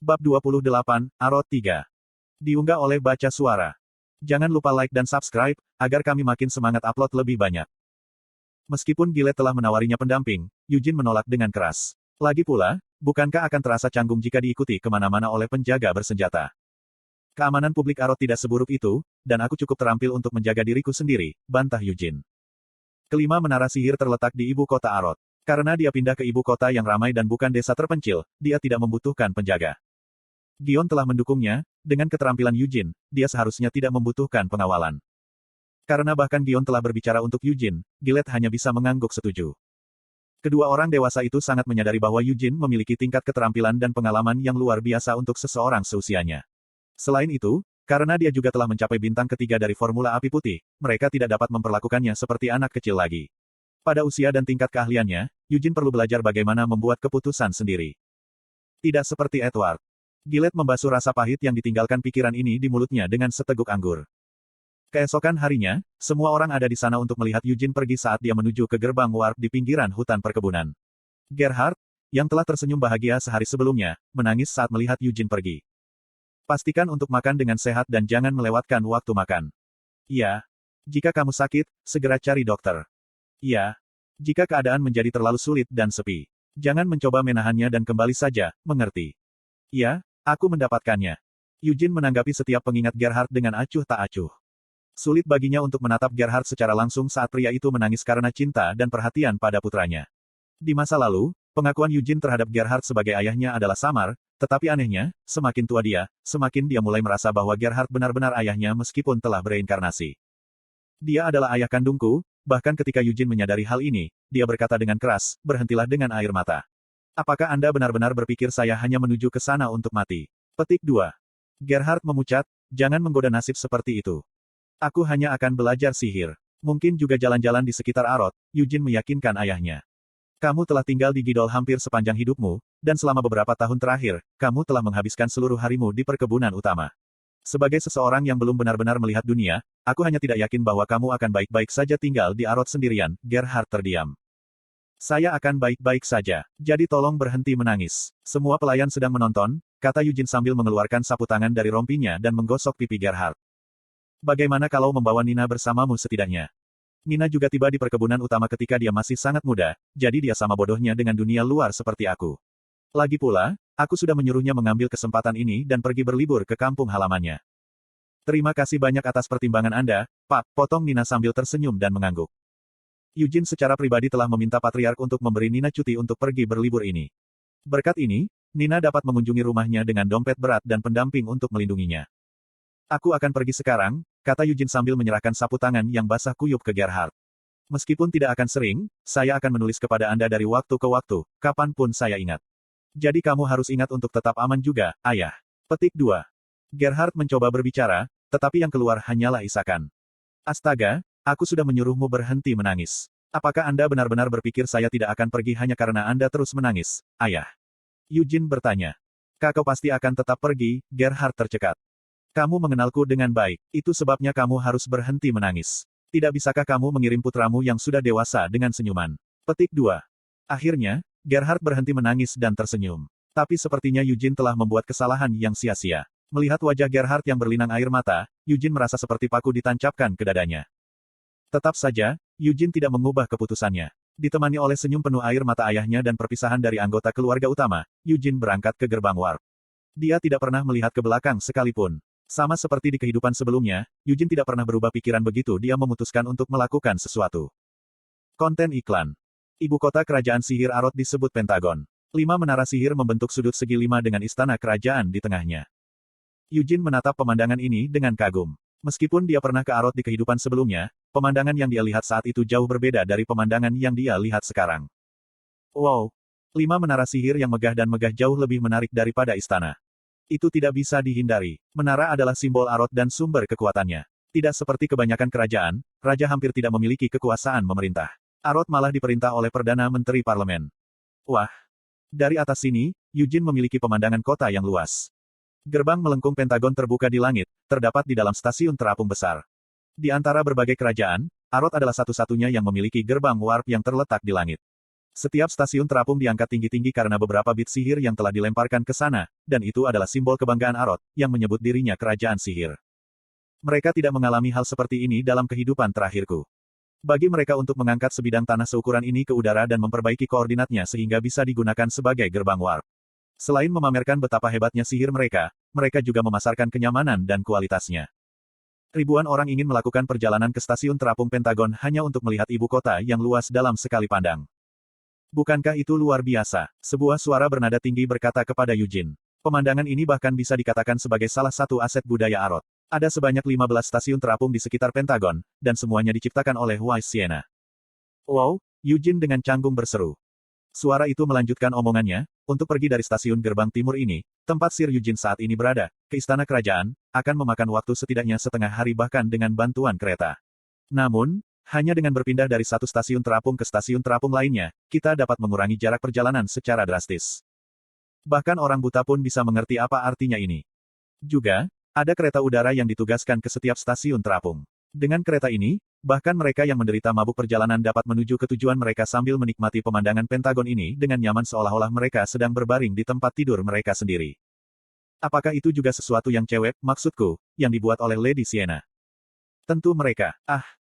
Bab 28, Arot 3. Diunggah oleh Baca Suara. Jangan lupa like dan subscribe, agar kami makin semangat upload lebih banyak. Meskipun Gillette telah menawarinya pendamping, Eugene menolak dengan keras. Lagi pula, bukankah akan terasa canggung jika diikuti kemana-mana oleh penjaga bersenjata? Keamanan publik Arot tidak seburuk itu, dan aku cukup terampil untuk menjaga diriku sendiri, bantah Eugene. Kelima menara sihir terletak di ibu kota Arot. Karena dia pindah ke ibu kota yang ramai dan bukan desa terpencil, dia tidak membutuhkan penjaga. Gion telah mendukungnya, dengan keterampilan Eugene, dia seharusnya tidak membutuhkan pengawalan. Karena bahkan Gion telah berbicara untuk Eugene, Gillette hanya bisa mengangguk setuju. Kedua orang dewasa itu sangat menyadari bahwa Eugene memiliki tingkat keterampilan dan pengalaman yang luar biasa untuk seseorang seusianya. Selain itu, karena dia juga telah mencapai bintang ketiga dari Formula Api Putih, mereka tidak dapat memperlakukannya seperti anak kecil lagi. Pada usia dan tingkat keahliannya, Eugene perlu belajar bagaimana membuat keputusan sendiri. Tidak seperti Edward. Gillette membasuh rasa pahit yang ditinggalkan pikiran ini di mulutnya dengan seteguk anggur. Keesokan harinya, semua orang ada di sana untuk melihat Eugene pergi saat dia menuju ke gerbang warp di pinggiran hutan perkebunan. Gerhard, yang telah tersenyum bahagia sehari sebelumnya, menangis saat melihat Eugene pergi. Pastikan untuk makan dengan sehat dan jangan melewatkan waktu makan. Iya. Jika kamu sakit, segera cari dokter. Iya. Jika keadaan menjadi terlalu sulit dan sepi, jangan mencoba menahannya dan kembali saja, mengerti? Iya, aku mendapatkannya. Eugene menanggapi setiap pengingat Gerhard dengan acuh tak acuh. Sulit baginya untuk menatap Gerhard secara langsung saat pria itu menangis karena cinta dan perhatian pada putranya. Di masa lalu, pengakuan Eugene terhadap Gerhard sebagai ayahnya adalah samar, tetapi anehnya, semakin tua dia, semakin dia mulai merasa bahwa Gerhard benar-benar ayahnya meskipun telah bereinkarnasi. Dia adalah ayah kandungku. Bahkan ketika Eugene menyadari hal ini, dia berkata dengan keras, berhentilah dengan air mata. Apakah Anda benar-benar berpikir saya hanya menuju ke sana untuk mati? Petik 2. Gerhard memucat, jangan menggoda nasib seperti itu. Aku hanya akan belajar sihir. Mungkin juga jalan-jalan di sekitar Arot, Eugene meyakinkan ayahnya. Kamu telah tinggal di Gidol hampir sepanjang hidupmu, dan selama beberapa tahun terakhir, kamu telah menghabiskan seluruh harimu di perkebunan utama. Sebagai seseorang yang belum benar-benar melihat dunia, aku hanya tidak yakin bahwa kamu akan baik-baik saja tinggal di Arot sendirian. Gerhard terdiam. Saya akan baik-baik saja, jadi tolong berhenti menangis. Semua pelayan sedang menonton, kata Eugene sambil mengeluarkan sapu tangan dari rompinya dan menggosok pipi Gerhard. Bagaimana kalau membawa Nina bersamamu setidaknya? Nina juga tiba di perkebunan utama ketika dia masih sangat muda, jadi dia sama bodohnya dengan dunia luar seperti aku. Lagi pula, aku sudah menyuruhnya mengambil kesempatan ini dan pergi berlibur ke kampung halamannya. Terima kasih banyak atas pertimbangan Anda, Pak, potong Nina sambil tersenyum dan mengangguk. Eugene secara pribadi telah meminta patriark untuk memberi Nina cuti untuk pergi berlibur ini. Berkat ini, Nina dapat mengunjungi rumahnya dengan dompet berat dan pendamping untuk melindunginya. Aku akan pergi sekarang, kata Eugene sambil menyerahkan sapu tangan yang basah kuyup ke Gerhard. Meskipun tidak akan sering, saya akan menulis kepada Anda dari waktu ke waktu, kapanpun saya ingat. Jadi kamu harus ingat untuk tetap aman juga, ayah. Petik 2. Gerhard mencoba berbicara, tetapi yang keluar hanyalah isakan. Astaga, aku sudah menyuruhmu berhenti menangis. Apakah Anda benar-benar berpikir saya tidak akan pergi hanya karena Anda terus menangis, ayah? Eugene bertanya. Kau pasti akan tetap pergi, Gerhard tercekat. Kamu mengenalku dengan baik, itu sebabnya kamu harus berhenti menangis. Tidak bisakah kamu mengirim putramu yang sudah dewasa dengan senyuman? Petik 2. Akhirnya, Gerhard berhenti menangis dan tersenyum. Tapi sepertinya Eugene telah membuat kesalahan yang sia-sia. Melihat wajah Gerhard yang berlinang air mata, Eugene merasa seperti paku ditancapkan ke dadanya. Tetap saja, Eugene tidak mengubah keputusannya. Ditemani oleh senyum penuh air mata ayahnya dan perpisahan dari anggota keluarga utama, Eugene berangkat ke gerbang warp. Dia tidak pernah melihat ke belakang sekalipun. Sama seperti di kehidupan sebelumnya, Eugene tidak pernah berubah pikiran begitu dia memutuskan untuk melakukan sesuatu. Konten iklan. Ibu kota kerajaan sihir Arot disebut Pentagon. 5 menara sihir membentuk sudut segi 5 dengan istana kerajaan di tengahnya. Eugene menatap pemandangan ini dengan kagum. Meskipun dia pernah ke Arot di kehidupan sebelumnya, pemandangan yang dia lihat saat itu jauh berbeda dari pemandangan yang dia lihat sekarang. Wow! 5 menara sihir yang megah dan megah jauh lebih menarik daripada istana. Itu tidak bisa dihindari. Menara adalah simbol Arot dan sumber kekuatannya. Tidak seperti kebanyakan kerajaan, raja hampir tidak memiliki kekuasaan memerintah. Arot malah diperintah oleh Perdana Menteri Parlemen. Wah! Dari atas sini, Eugene memiliki pemandangan kota yang luas. Gerbang melengkung Pentagon terbuka di langit, terdapat di dalam stasiun terapung besar. Di antara berbagai kerajaan, Arot adalah satu-satunya yang memiliki gerbang warp yang terletak di langit. Setiap stasiun terapung diangkat tinggi-tinggi karena beberapa bit sihir yang telah dilemparkan ke sana, dan itu adalah simbol kebanggaan Aroth, yang menyebut dirinya kerajaan sihir. Mereka tidak mengalami hal seperti ini dalam kehidupan terakhirku. Bagi mereka untuk mengangkat sebidang tanah seukuran ini ke udara dan memperbaiki koordinatnya sehingga bisa digunakan sebagai gerbang warp. Selain memamerkan betapa hebatnya sihir mereka, mereka juga memasarkan kenyamanan dan kualitasnya. Ribuan orang ingin melakukan perjalanan ke stasiun terapung Pentagon hanya untuk melihat ibu kota yang luas dalam sekali pandang. Bukankah itu luar biasa? Sebuah suara bernada tinggi berkata kepada Eugene. Pemandangan ini bahkan bisa dikatakan sebagai salah satu aset budaya Aroth. Ada sebanyak 15 stasiun terapung di sekitar Pentagon, dan semuanya diciptakan oleh Wise Sienna. Wow, Eugene dengan canggung berseru. Suara itu melanjutkan omongannya, untuk pergi dari stasiun gerbang timur ini, tempat Sir Eugene saat ini berada, ke istana kerajaan, akan memakan waktu setidaknya setengah hari bahkan dengan bantuan kereta. Namun, hanya dengan berpindah dari satu stasiun terapung ke stasiun terapung lainnya, kita dapat mengurangi jarak perjalanan secara drastis. Bahkan orang buta pun bisa mengerti apa artinya ini. Juga, ada kereta udara yang ditugaskan ke setiap stasiun terapung. Dengan kereta ini, bahkan mereka yang menderita mabuk perjalanan dapat menuju ke tujuan mereka sambil menikmati pemandangan Pentagon ini dengan nyaman seolah-olah mereka sedang berbaring di tempat tidur mereka sendiri. Apakah itu juga sesuatu yang cewek, maksudku, yang dibuat oleh Lady Sienna? Tentu mereka.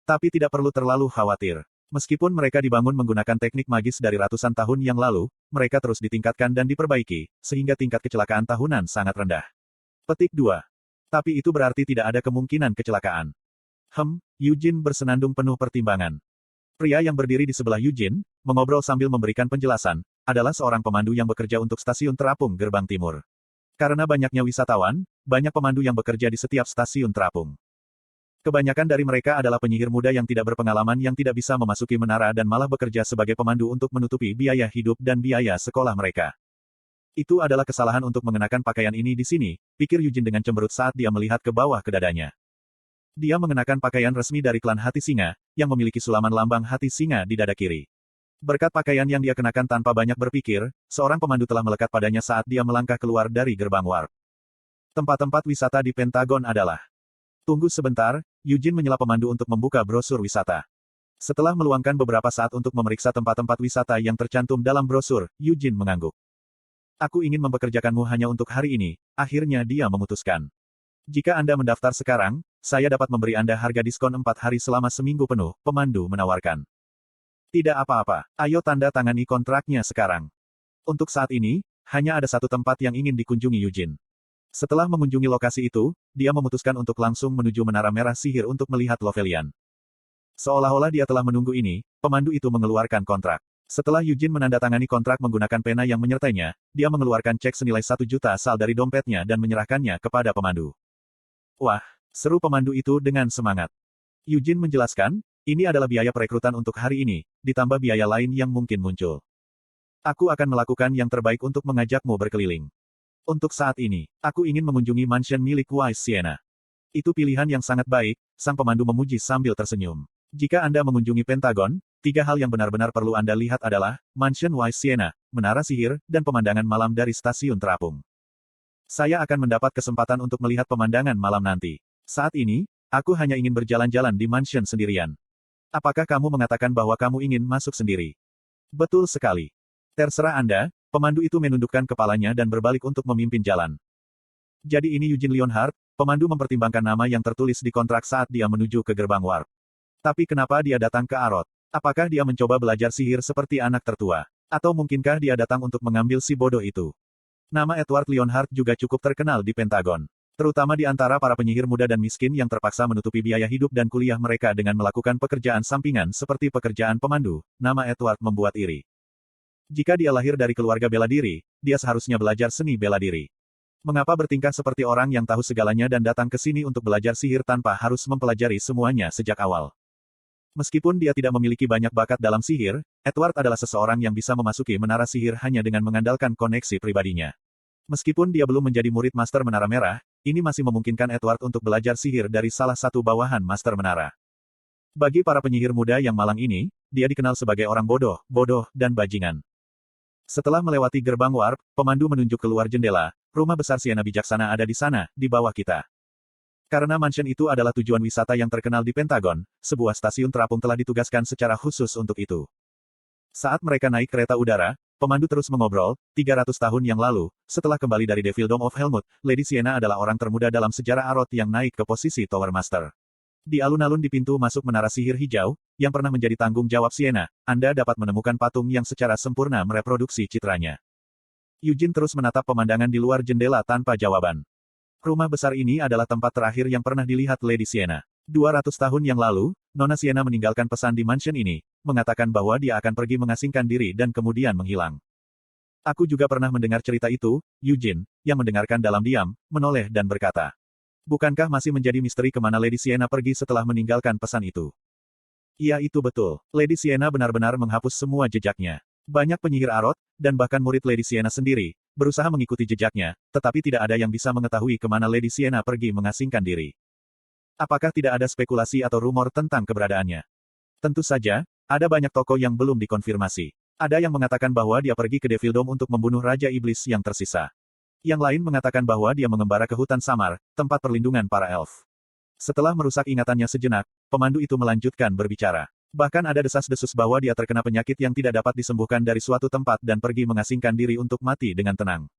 Tapi tidak perlu terlalu khawatir. Meskipun mereka dibangun menggunakan teknik magis dari ratusan tahun yang lalu, mereka terus ditingkatkan dan diperbaiki, sehingga tingkat kecelakaan tahunan sangat rendah. Petik 2. Tapi itu berarti tidak ada kemungkinan kecelakaan. Eugene bersenandung penuh pertimbangan. Pria yang berdiri di sebelah Eugene, mengobrol sambil memberikan penjelasan, adalah seorang pemandu yang bekerja untuk stasiun terapung Gerbang Timur. Karena banyaknya wisatawan, banyak pemandu yang bekerja di setiap stasiun terapung. Kebanyakan dari mereka adalah penyihir muda yang tidak berpengalaman yang tidak bisa memasuki menara dan malah bekerja sebagai pemandu untuk menutupi biaya hidup dan biaya sekolah mereka. Itu adalah kesalahan untuk mengenakan pakaian ini di sini, pikir Eugene dengan cemberut saat dia melihat ke bawah ke dadanya. Dia mengenakan pakaian resmi dari klan Hati Singa, yang memiliki sulaman lambang hati singa di dada kiri. Berkat pakaian yang dia kenakan tanpa banyak berpikir, seorang pemandu telah melekat padanya saat dia melangkah keluar dari gerbang warp. Tempat-tempat wisata di Pentagon adalah. Tunggu sebentar, Eugene menyela pemandu untuk membuka brosur wisata. Setelah meluangkan beberapa saat untuk memeriksa tempat-tempat wisata yang tercantum dalam brosur, Eugene mengangguk. Aku ingin mempekerjakanmu hanya untuk hari ini, akhirnya dia memutuskan. Jika Anda mendaftar sekarang, saya dapat memberi Anda harga diskon 4 hari selama seminggu penuh, pemandu menawarkan. Tidak apa-apa, ayo tanda tangani kontraknya sekarang. Untuk saat ini, hanya ada satu tempat yang ingin dikunjungi Eugene. Setelah mengunjungi lokasi itu, dia memutuskan untuk langsung menuju Menara Merah Sihir untuk melihat Lovelian. Seolah-olah dia telah menunggu ini, pemandu itu mengeluarkan kontrak. Setelah Eugene menandatangani kontrak menggunakan pena yang menyertainya, dia mengeluarkan cek senilai 1 juta sal dari dompetnya dan menyerahkannya kepada pemandu. Wah, seru pemandu itu dengan semangat. Eugene menjelaskan, ini adalah biaya perekrutan untuk hari ini, ditambah biaya lain yang mungkin muncul. Aku akan melakukan yang terbaik untuk mengajakmu berkeliling. Untuk saat ini, aku ingin mengunjungi mansion milik Wise Sienna. Itu pilihan yang sangat baik, sang pemandu memuji sambil tersenyum. Jika Anda mengunjungi Pentagon, 3 hal yang benar-benar perlu Anda lihat adalah, mansion Wise Sienna, menara sihir, dan pemandangan malam dari stasiun terapung. Saya akan mendapat kesempatan untuk melihat pemandangan malam nanti. Saat ini, aku hanya ingin berjalan-jalan di mansion sendirian. Apakah kamu mengatakan bahwa kamu ingin masuk sendiri? Betul sekali. Terserah Anda. Pemandu itu menundukkan kepalanya dan berbalik untuk memimpin jalan. Jadi ini Eugene Leonhardt, pemandu mempertimbangkan nama yang tertulis di kontrak saat dia menuju ke gerbang warp. Tapi kenapa dia datang ke Aroth? Apakah dia mencoba belajar sihir seperti anak tertua? Atau mungkinkah dia datang untuk mengambil si bodoh itu? Nama Edward Leonhardt juga cukup terkenal di Pentagon. Terutama di antara para penyihir muda dan miskin yang terpaksa menutupi biaya hidup dan kuliah mereka dengan melakukan pekerjaan sampingan seperti pekerjaan pemandu. Nama Edward membuat iri. Jika dia lahir dari keluarga bela diri, dia seharusnya belajar seni bela diri. Mengapa bertingkah seperti orang yang tahu segalanya dan datang ke sini untuk belajar sihir tanpa harus mempelajari semuanya sejak awal? Meskipun dia tidak memiliki banyak bakat dalam sihir, Edward adalah seseorang yang bisa memasuki menara sihir hanya dengan mengandalkan koneksi pribadinya. Meskipun dia belum menjadi murid Master Menara Merah, ini masih memungkinkan Edward untuk belajar sihir dari salah satu bawahan Master Menara. Bagi para penyihir muda yang malang ini, dia dikenal sebagai orang bodoh, dan bajingan. Setelah melewati gerbang warp, pemandu menunjuk keluar jendela, rumah besar Sienna bijaksana ada di sana, di bawah kita. Karena mansion itu adalah tujuan wisata yang terkenal di Pentagon, sebuah stasiun terapung telah ditugaskan secara khusus untuk itu. Saat mereka naik kereta udara, pemandu terus mengobrol, 300 tahun yang lalu, setelah kembali dari Devildom of Helmut, Lady Sienna adalah orang termuda dalam sejarah Arot yang naik ke posisi Tower Master. Di alun-alun di pintu masuk menara sihir hijau, yang pernah menjadi tanggung jawab Sienna, Anda dapat menemukan patung yang secara sempurna mereproduksi citranya. Eugene terus menatap pemandangan di luar jendela tanpa jawaban. Rumah besar ini adalah tempat terakhir yang pernah dilihat Lady Sienna. 200 tahun yang lalu, Nona Sienna meninggalkan pesan di mansion ini, mengatakan bahwa dia akan pergi mengasingkan diri dan kemudian menghilang. Aku juga pernah mendengar cerita itu, Eugene, yang mendengarkan dalam diam, menoleh dan berkata. Bukankah masih menjadi misteri kemana Lady Sienna pergi setelah meninggalkan pesan itu? Iya itu betul. Lady Sienna benar-benar menghapus semua jejaknya. Banyak penyihir Arot, dan bahkan murid Lady Sienna sendiri, berusaha mengikuti jejaknya, tetapi tidak ada yang bisa mengetahui kemana Lady Sienna pergi mengasingkan diri. Apakah tidak ada spekulasi atau rumor tentang keberadaannya? Tentu saja, ada banyak tokoh yang belum dikonfirmasi. Ada yang mengatakan bahwa dia pergi ke Devildom untuk membunuh Raja Iblis yang tersisa. Yang lain mengatakan bahwa dia mengembara ke hutan samar, tempat perlindungan para elf. Setelah merusak ingatannya sejenak, pemandu itu melanjutkan berbicara. Bahkan ada desas-desus bahwa dia terkena penyakit yang tidak dapat disembuhkan dari suatu tempat dan pergi mengasingkan diri untuk mati dengan tenang.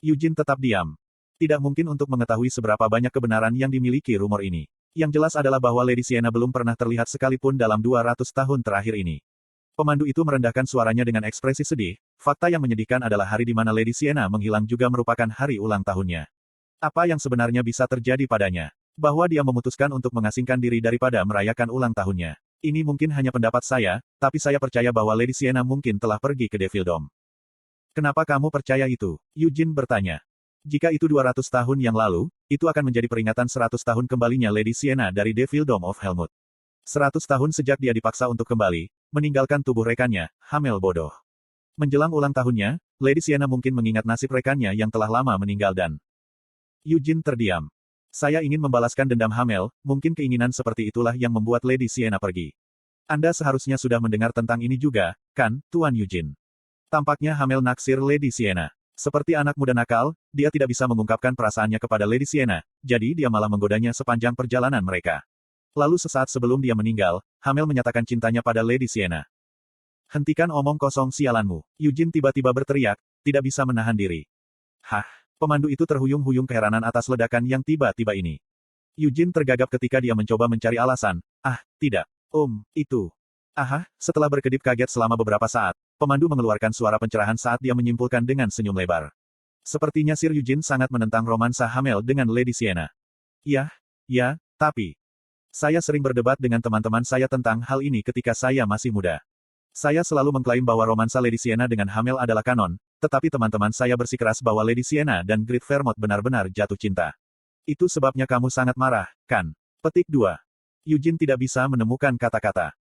Eugene tetap diam. Tidak mungkin untuk mengetahui seberapa banyak kebenaran yang dimiliki rumor ini. Yang jelas adalah bahwa Lady Sienna belum pernah terlihat sekalipun dalam 200 tahun terakhir ini. Pemandu itu merendahkan suaranya dengan ekspresi sedih. Fakta yang menyedihkan adalah hari di mana Lady Sienna menghilang juga merupakan hari ulang tahunnya. Apa yang sebenarnya bisa terjadi padanya? Bahwa dia memutuskan untuk mengasingkan diri daripada merayakan ulang tahunnya. Ini mungkin hanya pendapat saya, tapi saya percaya bahwa Lady Sienna mungkin telah pergi ke Devildom. Kenapa kamu percaya itu? Eugene bertanya. Jika itu 200 tahun yang lalu, itu akan menjadi peringatan 100 tahun kembalinya Lady Sienna dari Devildom of Helmut. 100 tahun sejak dia dipaksa untuk kembali, meninggalkan tubuh rekannya, Hamel bodoh. Menjelang ulang tahunnya, Lady Sienna mungkin mengingat nasib rekannya yang telah lama meninggal dan... Eugene terdiam. Saya ingin membalaskan dendam Hamel, mungkin keinginan seperti itulah yang membuat Lady Sienna pergi. Anda seharusnya sudah mendengar tentang ini juga, kan, Tuan Eugene? Tampaknya Hamel naksir Lady Sienna. Seperti anak muda nakal, dia tidak bisa mengungkapkan perasaannya kepada Lady Sienna, jadi dia malah menggodanya sepanjang perjalanan mereka. Lalu sesaat sebelum dia meninggal, Hamel menyatakan cintanya pada Lady Sienna. Hentikan omong kosong sialanmu. Eugene tiba-tiba berteriak, tidak bisa menahan diri. Hah? Pemandu itu terhuyung-huyung keheranan atas ledakan yang tiba-tiba ini. Eugene tergagap ketika dia mencoba mencari alasan. Ah, tidak. Itu. Aha, setelah berkedip kaget selama beberapa saat, pemandu mengeluarkan suara pencerahan saat dia menyimpulkan dengan senyum lebar. Sepertinya Sir Eugene sangat menentang romansa Hamel dengan Lady Sienna. Ya, tapi... Saya sering berdebat dengan teman-teman saya tentang hal ini ketika saya masih muda. Saya selalu mengklaim bahwa romansa Lady Sienna dengan Hamel adalah kanon, tetapi teman-teman saya bersikeras bahwa Lady Sienna dan Great Vermont benar-benar jatuh cinta. Itu sebabnya kamu sangat marah, kan? Petik 2. Eugene tidak bisa menemukan kata-kata.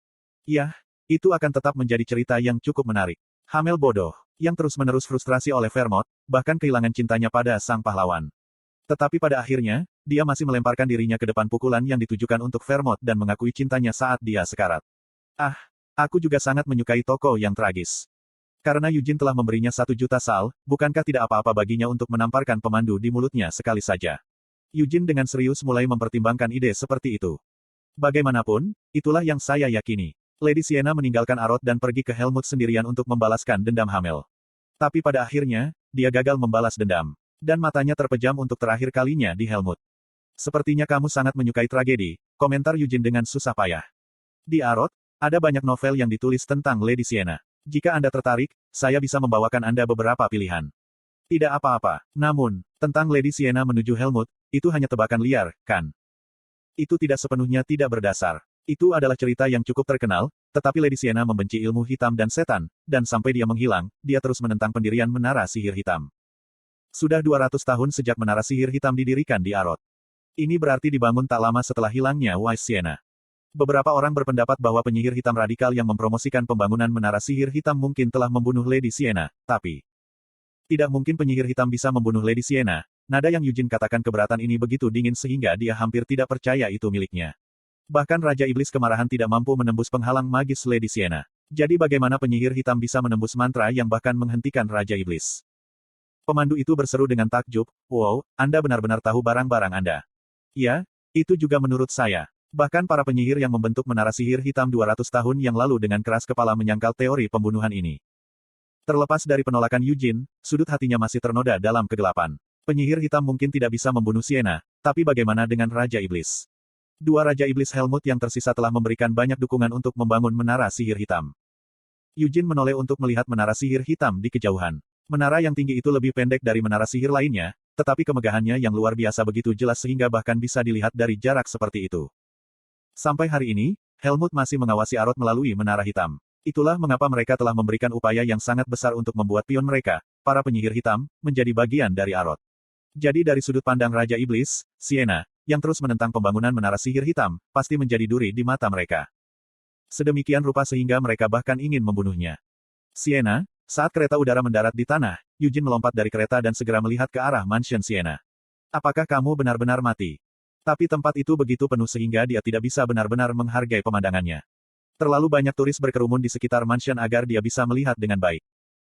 Iya, itu akan tetap menjadi cerita yang cukup menarik. Hamel bodoh, yang terus-menerus frustrasi oleh Vermont, bahkan kehilangan cintanya pada sang pahlawan. Tetapi pada akhirnya, dia masih melemparkan dirinya ke depan pukulan yang ditujukan untuk Vermont dan mengakui cintanya saat dia sekarat. Ah, aku juga sangat menyukai tokoh yang tragis. Karena Eugene telah memberinya 1 juta sal, bukankah tidak apa-apa baginya untuk menamparkan pemandu di mulutnya sekali saja? Eugene dengan serius mulai mempertimbangkan ide seperti itu. Bagaimanapun, itulah yang saya yakini. Lady Sienna meninggalkan Arot dan pergi ke Helmut sendirian untuk membalaskan dendam Hamel. Tapi pada akhirnya, dia gagal membalas dendam. Dan matanya terpejam untuk terakhir kalinya di Helmut. Sepertinya kamu sangat menyukai tragedi, komentar Eugene dengan susah payah. Di Arot, ada banyak novel yang ditulis tentang Lady Sienna. Jika Anda tertarik, saya bisa membawakan Anda beberapa pilihan. Tidak apa-apa. Namun, tentang Lady Sienna menuju Helmut, itu hanya tebakan liar, kan? Itu tidak sepenuhnya tidak berdasar. Itu adalah cerita yang cukup terkenal, tetapi Lady Sienna membenci ilmu hitam dan setan, dan sampai dia menghilang, dia terus menentang pendirian menara sihir hitam. Sudah 200 tahun sejak menara sihir hitam didirikan di Arot. Ini berarti dibangun tak lama setelah hilangnya Wise Sienna. Beberapa orang berpendapat bahwa penyihir hitam radikal yang mempromosikan pembangunan menara sihir hitam mungkin telah membunuh Lady Sienna, tapi... Tidak mungkin penyihir hitam bisa membunuh Lady Sienna. Nada yang Eugene katakan keberatan ini begitu dingin sehingga dia hampir tidak percaya itu miliknya. Bahkan Raja Iblis kemarahan tidak mampu menembus penghalang magis Lady Sienna. Jadi bagaimana penyihir hitam bisa menembus mantra yang bahkan menghentikan Raja Iblis? Pemandu itu berseru dengan takjub, wow, Anda benar-benar tahu barang-barang Anda. Ya, itu juga menurut saya. Bahkan para penyihir yang membentuk menara sihir hitam 200 tahun yang lalu dengan keras kepala menyangkal teori pembunuhan ini. Terlepas dari penolakan Eugene, sudut hatinya masih ternoda dalam kegelapan. Penyihir hitam mungkin tidak bisa membunuh Sienna, tapi bagaimana dengan Raja Iblis? Dua Raja Iblis Helmut yang tersisa telah memberikan banyak dukungan untuk membangun menara sihir hitam. Eugene menoleh untuk melihat menara sihir hitam di kejauhan. Menara yang tinggi itu lebih pendek dari menara sihir lainnya, tetapi kemegahannya yang luar biasa begitu jelas sehingga bahkan bisa dilihat dari jarak seperti itu. Sampai hari ini, Helmut masih mengawasi Arot melalui menara hitam. Itulah mengapa mereka telah memberikan upaya yang sangat besar untuk membuat pion mereka, para penyihir hitam, menjadi bagian dari Arot. Jadi dari sudut pandang Raja Iblis, Sienna, yang terus menentang pembangunan menara sihir hitam, pasti menjadi duri di mata mereka. Sedemikian rupa sehingga mereka bahkan ingin membunuhnya. Sienna, saat kereta udara mendarat di tanah, Eugene melompat dari kereta dan segera melihat ke arah mansion Sienna. Apakah kamu benar-benar mati? Tapi tempat itu begitu penuh sehingga dia tidak bisa benar-benar menghargai pemandangannya. Terlalu banyak turis berkerumun di sekitar mansion agar dia bisa melihat dengan baik.